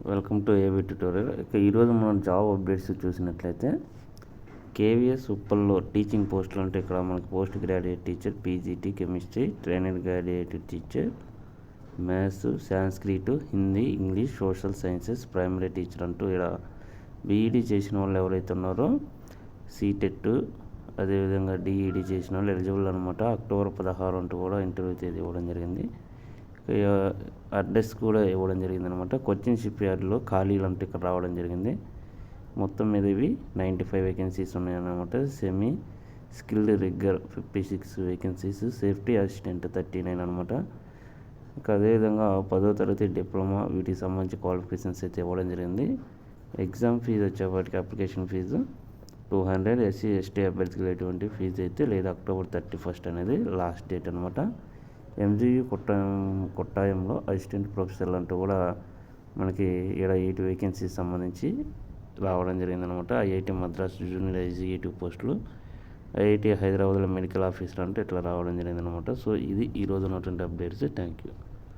Welcome to AB tutorial. ఇక ఈరోజు మనం జాబ్ అప్డేట్స్ చూసినట్లయితే కేవీఎస్ ఉప్పల్లో టీచింగ్ పోస్టులు అంటే ఇక్కడ మనకు post graduate teacher, PGT chemistry, trainer graduate teacher, maths, Sanskrit, Hindi, English, social sciences, primary teacher అంటూ ఇక్కడ బీఈడీ చేసిన వాళ్ళు ఎవరైతే ఉన్నారో సీటెట్ అదేవిధంగా డిఈడి చేసిన వాళ్ళు ఎలిజిబుల్ అనమాట. అక్టోబర్ 16 అంటూ కూడా ఇంటర్వ్యూ తేదీ ఇవ్వడం జరిగింది. అడ్రస్ కూడా ఇవ్వడం జరిగింది అనమాట. కొచ్చిన్ షిప్ యార్డ్లో ఖాళీలు అంటే ఇక్కడ రావడం జరిగింది. మొత్తం మీద ఇవి 95 వేకెన్సీస్ ఉన్నాయన్నమాట. Semi skilled rigger 56 vacancies, safety assistant 39 అనమాట. ఇంకా అదేవిధంగా 10వ తరగతి డిప్లొమా వీటికి సంబంధించి క్వాలిఫికేషన్స్ అయితే ఇవ్వడం జరిగింది. ఎగ్జామ్ ఫీజు వచ్చేప్పటికి అప్లికేషన్ ఫీజు 200, ఎస్సీ ఎస్టీ అభ్యర్థికి ఎటువంటి ఫీజు అయితే లేదు. అక్టోబర్ 31 అనేది లాస్ట్ డేట్ అనమాట. ఎంజీయూ కొట్టాయంలో అసిస్టెంట్ ప్రొఫెసర్లు అంటూ కూడా మనకి ఇక్కడ 8 వేకెన్సీస్ సంబంధించి రావడం జరిగిందనమాట. ఐఐటి మద్రాస్ జూనియర్ ఎగ్జిక్యూటివ్ పోస్టులు, ఐఐటి హైదరాబాద్లో మెడికల్ ఆఫీసర్ అంటే ఇట్లా రావడం జరిగిందనమాట. సో ఇది ఈరోజు ఉన్నటువంటి అప్డేట్స్. Thank you.